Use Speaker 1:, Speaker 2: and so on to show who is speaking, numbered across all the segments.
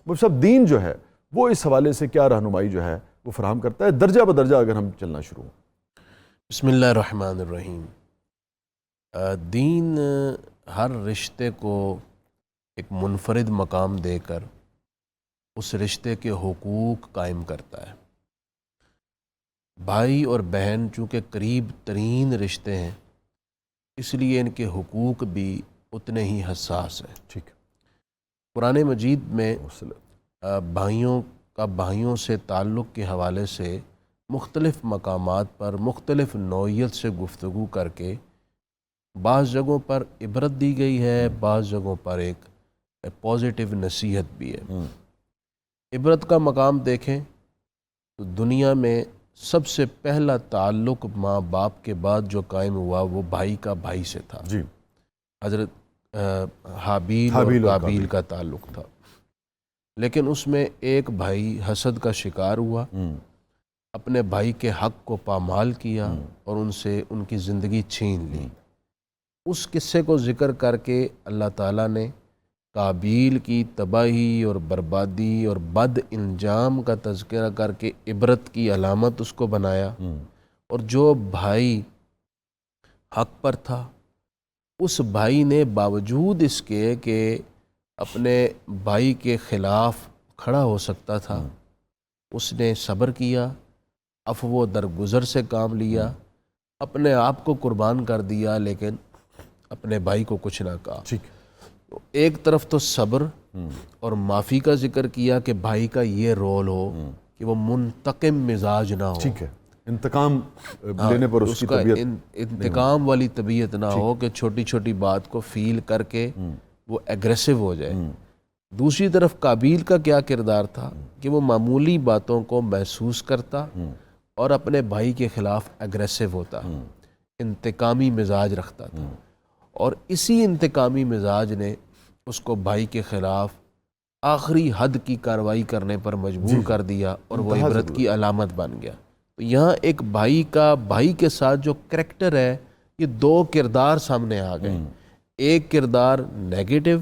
Speaker 1: وہ سب دین جو ہے وہ اس حوالے سے کیا رہنمائی جو ہے وہ فراہم کرتا ہے درجہ بدرجہ اگر ہم چلنا شروع ہوں؟
Speaker 2: بسم اللہ الرحمن الرحیم۔ دین ہر رشتے کو ایک منفرد مقام دے کر اس رشتے کے حقوق قائم کرتا ہے۔ بھائی اور بہن چونکہ قریب ترین رشتے ہیں، اس لیے ان کے حقوق بھی اتنے ہی حساس ہیں۔
Speaker 1: ٹھیک۔
Speaker 2: قرآن مجید میں بھائیوں سے تعلق کے حوالے سے مختلف مقامات پر مختلف نوعیت سے گفتگو کر کے بعض جگہوں پر عبرت دی گئی ہے، بعض جگہوں پر ایک پازیٹیو نصیحت بھی ہے۔ عبرت کا مقام دیکھیں تو دنیا میں سب سے پہلا تعلق ماں باپ کے بعد جو قائم ہوا وہ بھائی کا بھائی سے تھا۔
Speaker 1: جی،
Speaker 2: حضرت حابیل اور قابیل کا تعلق تھا، لیکن اس میں ایک بھائی حسد کا شکار ہوا، اپنے بھائی کے حق کو پامال کیا اور ان سے ان کی زندگی چھین لی۔ اس قصے کو ذکر کر کے اللہ تعالیٰ نے قابیل کی تباہی اور بربادی اور بد انجام کا تذکرہ کر کے عبرت کی علامت اس کو بنایا، اور جو بھائی حق پر تھا اس بھائی نے باوجود اس کے کہ اپنے بھائی کے خلاف کھڑا ہو سکتا تھا، اس نے صبر کیا، عفو و درگزر سے کام لیا، اپنے آپ کو قربان کر دیا، لیکن اپنے بھائی کو کچھ نہ کہا۔ تو ایک طرف تو صبر اور معافی کا ذکر کیا کہ بھائی کا یہ رول ہو کہ وہ منتقم مزاج نہ ہو،
Speaker 1: ٹھیک ہے، انتقام لینے پر اس کی
Speaker 2: کا
Speaker 1: طبیعت
Speaker 2: انتقام والی طبیعت نہ ہو کہ چھوٹی چھوٹی بات کو فیل کر کے وہ ایگریسو ہو جائے۔ دوسری طرف قابیل کا کیا کردار تھا کہ وہ معمولی باتوں کو محسوس کرتا اور اپنے بھائی کے خلاف ایگریسو ہوتا، انتقامی مزاج رکھتا تھا، اور اسی انتقامی مزاج نے اس کو بھائی کے خلاف آخری حد کی کارروائی کرنے پر مجبور کر دیا اور وہ عبرت کی علامت بن گیا۔ تو یہاں ایک بھائی کا بھائی کے ساتھ جو کریکٹر ہے، یہ دو کردار سامنے آ گئے، ایک کردار نیگیٹو،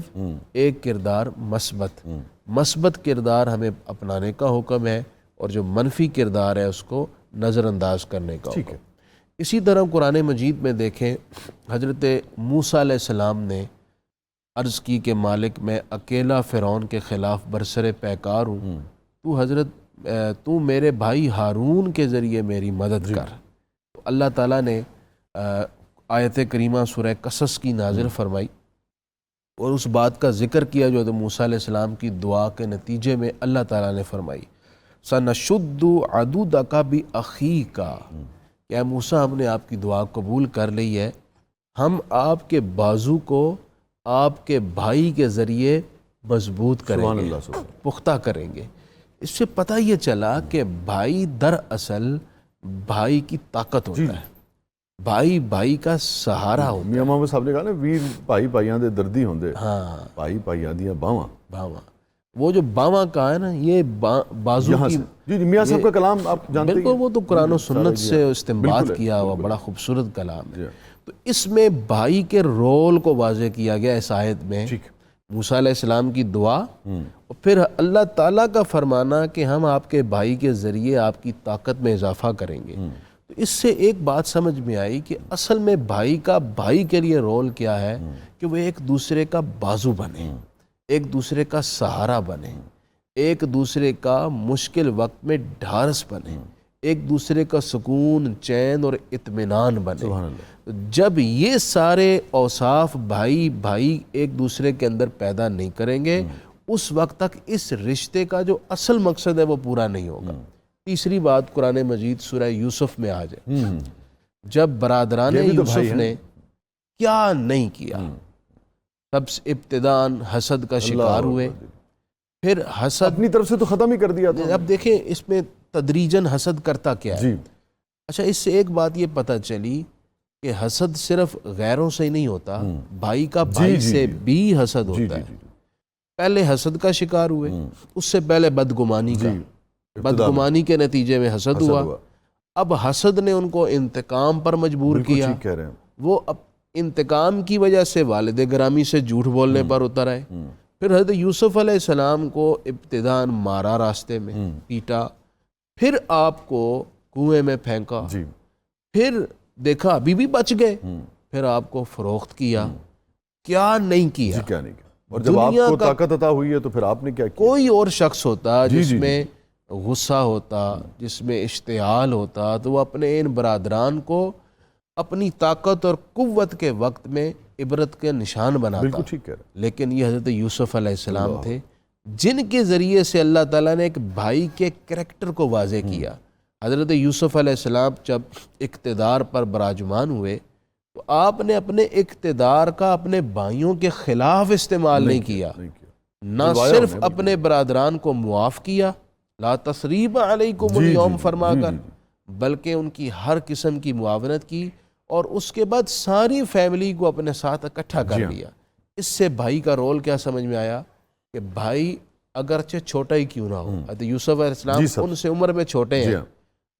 Speaker 2: ایک کردار مثبت کردار ہمیں اپنانے کا حکم ہے، اور جو منفی کردار ہے اس کو نظر انداز کرنے کا حکم۔ اسی طرح قرآن مجید میں دیکھیں، حضرت موسیٰ علیہ السلام نے عرض کی کہ مالک میں اکیلا فرعون کے خلاف برسر پیکار ہوں، تو میرے بھائی ہارون کے ذریعے میری مدد کر۔ تو اللہ تعالیٰ نے آیت کریمہ سورہ قصص کی نازل فرمائی اور اس بات کا ذکر کیا جو حضرت موسیٰ علیہ السلام کی دعا کے نتیجے میں اللہ تعالیٰ نے فرمائی، سَنَشُدُّ عَضُدَكَ بِأَخِيكَ، کہ اے موسیٰ ہم نے آپ کی دعا قبول کر لی ہے، ہم آپ کے بازو کو آپ کے بھائی کے ذریعے مضبوط کریں گے، پختہ کریں گے۔ اس سے پتہ یہ چلا کہ بھائی دراصل بھائی کی طاقت ہوتا ہے، بھائی بھائی کا سہارا ہوتا ہے۔
Speaker 1: میاں محمد صاحب نے کہا نا، ویر بھائی بھائیاں دے دردی ہوندے،
Speaker 2: ہاں،
Speaker 1: بھائی بھائیاں دیاں باواں۔
Speaker 2: وہ جو باواں کا ہے نا، یہ بازو کی،
Speaker 1: جی میاں صاحب کا کلام آپ جانتے ہیں،
Speaker 2: بالکل وہ تو قرآن و سنت سے استنباط کیا ہوا بڑا خوبصورت کلام ہے۔ تو اس میں بھائی کے رول کو واضح کیا گیا اس آیت میں، موسیٰ علیہ السلام کی دعا اور پھر اللہ تعالیٰ کا فرمانا کہ ہم آپ کے بھائی کے ذریعے آپ کی طاقت میں اضافہ کریں گے۔ تو اس سے ایک بات سمجھ میں آئی کہ اصل میں بھائی کا بھائی کے لیے رول کیا ہے کہ وہ ایک دوسرے کا بازو بنے، ایک دوسرے کا سہارا بنے، ایک دوسرے کا مشکل وقت میں ڈھارس بنے، ایک دوسرے کا سکون، چین اور اطمینان بنے۔ جب یہ سارے اوصاف بھائی بھائی ایک دوسرے کے اندر پیدا نہیں کریں گے، اس وقت تک اس رشتے کا جو اصل مقصد ہے وہ پورا نہیں ہوگا۔ تیسری بات قرآن مجید سورہ یوسف میں آ جائے، جب برادران یوسف نے کیا نہیں کیا، سب ابتداً حسد کا شکار ہوئے، پھر حسد
Speaker 1: اپنی طرف سے تو ختم ہی کر دیا تھا۔
Speaker 2: اب دیکھیں اس میں تدریجاً حسد کرتا کیا ہے۔ اچھا، اس سے ایک بات یہ پتہ چلی کہ حسد صرف غیروں سے ہی نہیں ہوتا، بھائی کا بھائی سے بھی حسد ہوتا ہے۔ پہلے حسد کا شکار ہوئے، اس سے پہلے بدگمانی کا، بدگمانی کے نتیجے میں حسد ہوا، اب حسد نے ان کو انتقام پر مجبور کیا، وہ اب انتقام کی وجہ سے والد گرامی سے جھوٹ بولنے پر اتر آئے، پھر حضرت یوسف علیہ السلام کو ابتداءً مارا راستے میں، پیٹا، پھر آپ کو کنویں میں پھینکا،
Speaker 1: جی،
Speaker 2: پھر دیکھا ابھی بھی بچ گئے، پھر آپ کو فروخت کیا، کیا نہیں کیا؟
Speaker 1: جی کیا نہیں کیا؟ اور جب آپ کو طاقت عطا ہوئی ہے تو پھر آپ نے کیا کیا؟
Speaker 2: کوئی اور شخص ہوتا جس میں غصہ ہوتا، جس میں اشتعال ہوتا، تو وہ اپنے ان برادران کو اپنی طاقت اور قوت کے وقت میں عبرت کے نشان بناتا۔
Speaker 1: بالکل ٹھیک کہہ رہے ہیں۔
Speaker 2: لیکن یہ حضرت یوسف علیہ السلام تھے جن کے ذریعے سے اللہ تعالیٰ نے ایک بھائی کے کریکٹر کو واضح کیا۔ حضرت یوسف علیہ السلام جب اقتدار پر براجمان ہوئے تو آپ نے اپنے اقتدار کا اپنے بھائیوں کے خلاف استعمال نہیں کیا، نہ صرف اپنے برادران کو معاف کیا، لا تثریب علیکم اليوم فرما کر، بلکہ ان کی ہر قسم کی معاونت کی، اور اس کے بعد ساری فیملی کو اپنے ساتھ اکٹھا کر لیا۔ اس سے بھائی کا رول کیا سمجھ میں آیا کہ بھائی اگرچہ چھوٹا ہی کیوں نہ ہو، حضرت یوسف علیہ السلام ان سے عمر میں چھوٹے ہیں،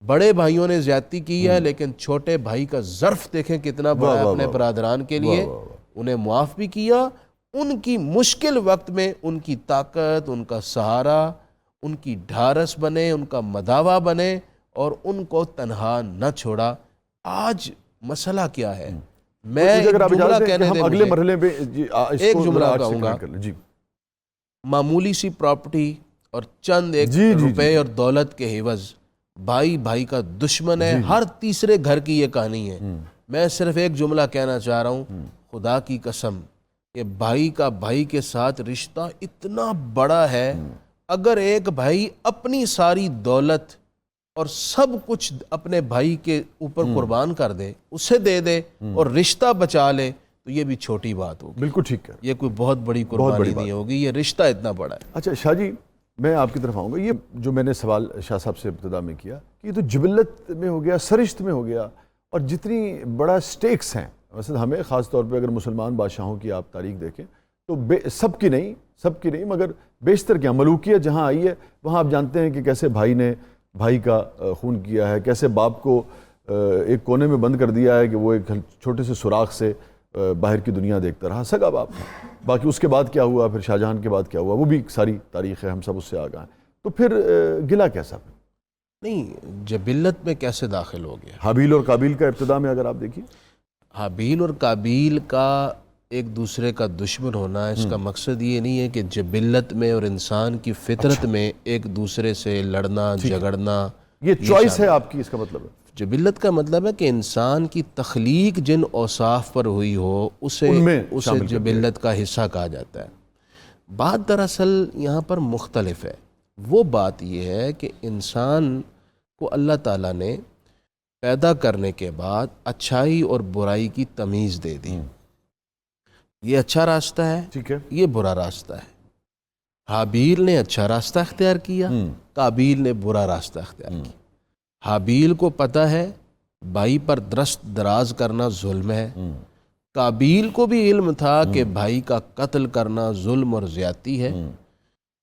Speaker 2: بڑے بھائیوں نے زیادتی کی ہے، لیکن چھوٹے بھائی کا ظرف دیکھیں کتنا بڑا ہے اپنے برادران کے لیے، انہیں معاف بھی کیا، ان کی مشکل وقت میں ان کی طاقت، ان کا سہارا، ان کی ڈھارس بنے، ان کا مداوا بنے، اور ان کو تنہا نہ چھوڑا۔ آج مسئلہ کیا ہے؟ میں ایک جملہ کہنے دیں،
Speaker 1: اگلے مرحلے پہ
Speaker 2: ایک جملہ کہوں گا، معمولی سی پراپرٹی اور چند ایک روپے اور دولت کے عوض بھائی بھائی کا دشمن ہے۔ ہر تیسرے گھر کی یہ کہانی ہے۔ میں صرف ایک جملہ کہنا چاہ رہا ہوں، خدا کی قسم، کہ بھائی کا بھائی کے ساتھ رشتہ اتنا بڑا ہے، اگر ایک بھائی اپنی ساری دولت اور سب کچھ اپنے بھائی کے اوپر قربان کر دے، اسے دے دے اور رشتہ بچا لے، تو یہ بھی چھوٹی بات ہوگی۔
Speaker 1: بالکل ٹھیک ہے،
Speaker 2: یہ کوئی بہت بڑی قربانی نہیں ہوگی، یہ رشتہ اتنا بڑا ہے۔
Speaker 1: اچھا شاہ جی، میں آپ کی طرف آؤں گا۔ یہ جو میں نے سوال شاہ صاحب سے ابتدا میں کیا کہ یہ تو جبلت میں ہو گیا، سرشت میں ہو گیا، اور جتنی بڑا سٹیکس ہیں، مثلا ہمیں خاص طور پہ اگر مسلمان بادشاہوں کی آپ تاریخ دیکھیں تو سب کی نہیں مگر بیشتر کیا ملوکیت جہاں آئی ہے وہاں آپ جانتے ہیں کہ کیسے بھائی نے بھائی کا خون کیا ہے، کیسے باپ کو ایک کونے میں بند کر دیا ہے کہ وہ ایک چھوٹے سے سوراخ سے باہر کی دنیا دیکھتا رہا، سگا باپ۔ باقی اس کے بعد کیا ہوا، پھر شاہ جہاں کے بعد کیا ہوا، وہ بھی ساری تاریخ ہے، ہم سب اس سے آگاہ ہیں۔ تو پھر گلہ کیسا؟
Speaker 2: نہیں، جبلت میں کیسے داخل ہو گیا؟
Speaker 1: حابیل اور قابیل کا ابتدا میں اگر آپ دیکھیے،
Speaker 2: حابیل اور قابیل کا ایک دوسرے کا دشمن ہونا، اس کا مقصد یہ نہیں ہے کہ جبلت میں اور انسان کی فطرت میں ایک دوسرے سے لڑنا جھگڑنا،
Speaker 1: یہ چوائس ہے آپ کی، اس کا مطلب ہے
Speaker 2: جبلت کا مطلب ہے کہ انسان کی تخلیق جن اوصاف پر ہوئی ہو اسے جبلت کا حصہ کہا جاتا ہے۔ بات دراصل یہاں پر مختلف ہے۔ وہ بات یہ ہے کہ انسان کو اللہ تعالیٰ نے پیدا کرنے کے بعد اچھائی اور برائی کی تمیز دے دی۔ یہ اچھا راستہ ہے،
Speaker 1: ٹھیک ہے،
Speaker 2: یہ برا راستہ ہے۔ حابیل نے اچھا راستہ اختیار کیا، قابیل نے برا راستہ اختیار کیا۔ حابیل کو پتہ ہے بھائی پر دست دراز کرنا ظلم ہے، قابیل کو بھی علم تھا کہ بھائی کا قتل کرنا ظلم اور زیادتی ہے۔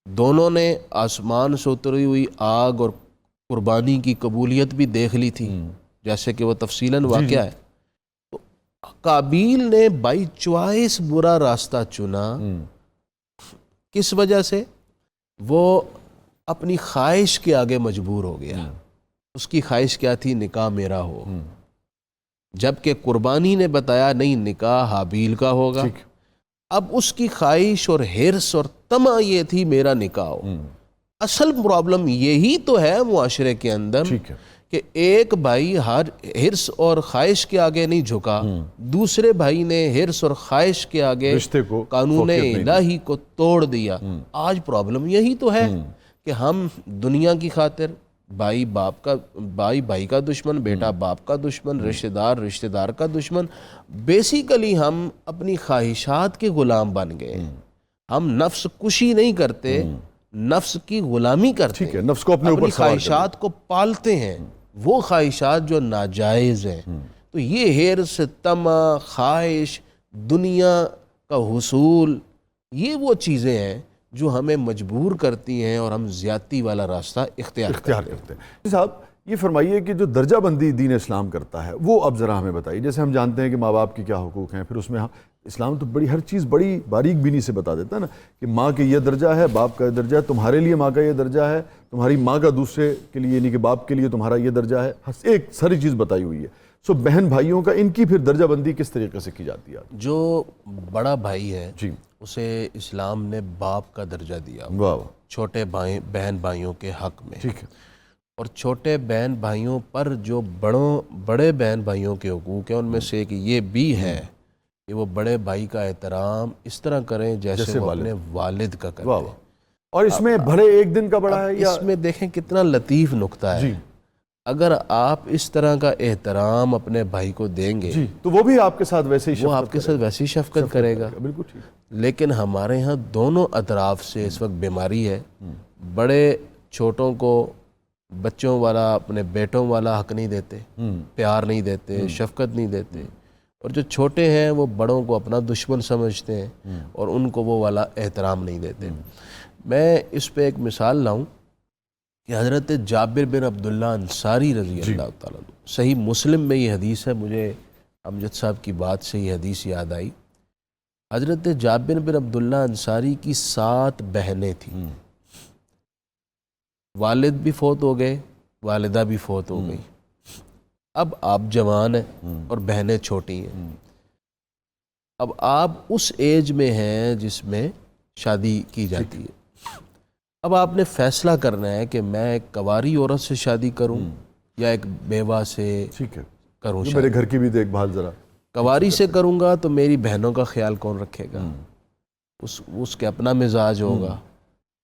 Speaker 2: دونوں نے آسمان سے اتری ہوئی آگ اور قربانی کی قبولیت بھی دیکھ لی تھی، جیسے کہ وہ تفصیلاً واقعہ ہے۔ تو قابیل نے بائی چوائس برا راستہ چنا، کس وجہ سے؟ وہ اپنی خواہش کے آگے مجبور ہو گیا۔ اس کی خواہش کیا تھی؟ نکاح میرا ہو، جبکہ قربانی نے بتایا نہیں، نکاح حابیل کا ہوگا۔ اب اس کی خواہش اور حرص اور طمع یہ تھی میرا نکاح ہو۔ اصل پرابلم یہی تو ہے معاشرے کے اندر کہ ایک بھائی ہر حرص اور خواہش کے آگے نہیں جھکا، دوسرے بھائی نے حرص اور خواہش کے آگے قانون الہی کو توڑ دیا۔ آج پرابلم یہی تو ہے کہ ہم دنیا کی خاطر بھائی بھائی کا دشمن، بیٹا باپ کا دشمن، رشتہ دار کا دشمن، بیسیکلی ہم اپنی خواہشات کے غلام بن گئے۔ ہم نفس کشی نہیں کرتے، نفس کی غلامی کرتے ہیں،
Speaker 1: نفس کو اپنی
Speaker 2: خواہشات کو پالتے ہیں، وہ خواہشات جو ناجائز ہیں۔ تو یہ حرص، طمع، خواہش، دنیا کا حصول، یہ وہ چیزیں ہیں جو ہمیں مجبور کرتی ہیں اور ہم زیادتی والا راستہ اختیار کرتے ہیں۔
Speaker 1: صاحب یہ فرمائیے کہ جو درجہ بندی دین اسلام کرتا ہے وہ اب ذرا ہمیں بتائیے۔ جیسے ہم جانتے ہیں کہ ماں باپ کے کیا حقوق ہیں، پھر اس میں اسلام تو بڑی ہر چیز بڑی باریک بینی سے بتا دیتا ہے نا کہ ماں کے یہ درجہ ہے، باپ کا یہ درجہ ہے، تمہارے لیے ماں کا یہ درجہ ہے، تمہاری ماں کا دوسرے کے لیے یعنی کہ باپ کے لیے تمہارا یہ درجہ ہے، ایک ساری چیز بتائی ہوئی ہے. سو بہن بھائیوں کا ان کی پھر درجہ بندی کس طریقے سے کی جاتی ہے؟
Speaker 2: جو بڑا بھائی ہے
Speaker 1: جی
Speaker 2: اسے اسلام نے باپ کا درجہ دیا
Speaker 1: واہ واہ،
Speaker 2: چھوٹے بہن بھائیوں کے حق میں.
Speaker 1: ٹھیک ہے.
Speaker 2: اور چھوٹے بہن بھائیوں پر جو بڑے بہن بھائیوں کے حقوق ہیں ان میں سے ایک یہ بھی ہے کہ وہ بڑے بھائی کا احترام اس طرح کریں جیسے وہ اپنے والد کا کرتے
Speaker 1: واہ
Speaker 2: ہیں.
Speaker 1: واہ. اور اس میں بھلے ایک دن کا بڑا ہے یا
Speaker 2: اس میں دیکھیں کتنا لطیف نقطہ ہے.
Speaker 1: جی
Speaker 2: اگر آپ اس طرح کا احترام اپنے بھائی کو دیں گے
Speaker 1: جی تو وہ بھی آپ کے ساتھ ویسے ہی
Speaker 2: وہ آپ کے ساتھ ویسی شفقت کرے گا.
Speaker 1: بالکل ٹھیک.
Speaker 2: لیکن ہمارے ہاں دونوں اطراف سے اس وقت بیماری ہے. بڑے چھوٹوں کو بچوں والا اپنے بیٹوں والا حق نہیں دیتے، پیار نہیں دیتے، شفقت نہیں دیتے، اور جو چھوٹے ہیں وہ بڑوں کو اپنا دشمن سمجھتے ہیں اور ان کو وہ والا احترام نہیں دیتے. میں اس پہ ایک مثال لاؤں کہ حضرت جابر بن عبداللہ انصاری رضی اللہ تعالیٰ عنہ، صحیح مسلم میں یہ حدیث ہے، مجھے امجد صاحب کی بات سے یہ حدیث یاد آئی. حضرت جابر بن عبداللہ انصاری کی 7 بہنیں تھیں. والد بھی فوت ہو گئے، والدہ بھی فوت ہو گئی. اب آپ جوان ہیں اور بہنیں چھوٹی ہیں. اب آپ اس ایج میں ہیں جس میں شادی کی جاتی ہے. اب آپ نے فیصلہ کرنا ہے کہ میں ایک کنواری عورت سے شادی کروں یا ایک بیوہ سے
Speaker 1: ٹھیک ہے
Speaker 2: کروں.
Speaker 1: میرے گھر کی بھی دیکھ بھال ذرا.
Speaker 2: کنواری سے کروں گا تو میری بہنوں کا خیال کون رکھے گا؟ اس کے اپنا مزاج ہوگا.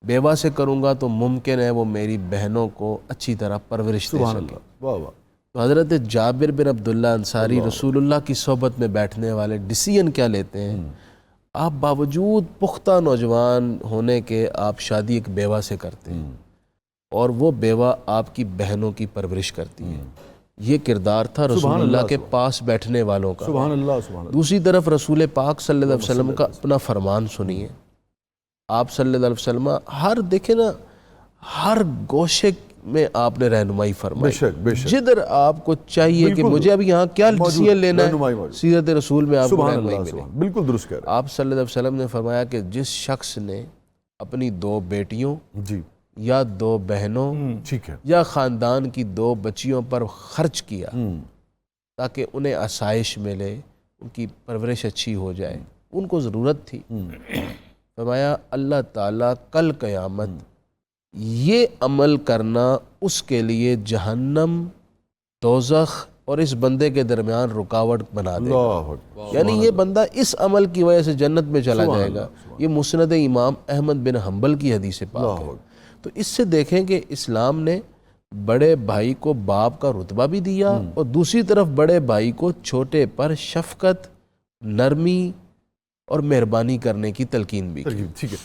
Speaker 2: بیوہ سے کروں گا تو ممکن ہے وہ میری بہنوں کو اچھی طرح پرورش دے سکے.
Speaker 1: واہ واہ.
Speaker 2: تو حضرت جابر بن عبداللہ انصاری رسول اللہ کی صحبت میں بیٹھنے والے ڈیسیژن کیا لیتے ہیں؟ آپ باوجود پختہ نوجوان ہونے کے آپ شادی ایک بیوہ سے کرتے ہیں اور وہ بیوہ آپ کی بہنوں کی پرورش کرتی ہے. یہ کردار تھا رسول اللہ کے پاس بیٹھنے والوں کا.
Speaker 1: سبحان اللہ سبحان اللہ.
Speaker 2: دوسری طرف رسول پاک صلی اللہ علیہ وسلم کا اپنا فرمان سنیے. آپ صلی اللہ علیہ وسلم دیکھیں نا ہر گوشے میں آپ نے رہنمائی فرمائی.
Speaker 1: بے شک بے شک.
Speaker 2: جدھر آپ کو چاہیے کہ مجھے اب یہاں کیا ڈیسیژن لینا ہے، سیرت رسول میں آپ کو رہنمائی ملے.
Speaker 1: بالکل درست کہہ رہے ہیں
Speaker 2: آپ صلی اللہ علیہ وسلم نے فرمایا کہ جس شخص نے اپنی 2 بیٹیوں
Speaker 1: جی
Speaker 2: یا 2 بہنوں
Speaker 1: ٹھیک ہے
Speaker 2: یا خاندان کی 2 بچیوں پر خرچ کیا تاکہ انہیں آسائش ملے، ان کی پرورش اچھی ہو جائے، ان کو ضرورت تھی، فرمایا اللہ تعالیٰ کل قیامت یہ عمل کرنا اس کے لیے جہنم، دوزخ اور اس بندے کے درمیان رکاوٹ بنا دے گا. یعنی یہ بندہ اس عمل کی وجہ سے جنت میں چلا جائے گا. یہ مسند امام احمد بن حنبل کی حدیث پاک ہے. تو اس سے دیکھیں کہ اسلام نے بڑے بھائی کو باپ کا رتبہ بھی دیا اور دوسری طرف بڑے بھائی کو چھوٹے پر شفقت، نرمی اور مہربانی کرنے کی تلقین بھی کی.
Speaker 1: ٹھیک ہے.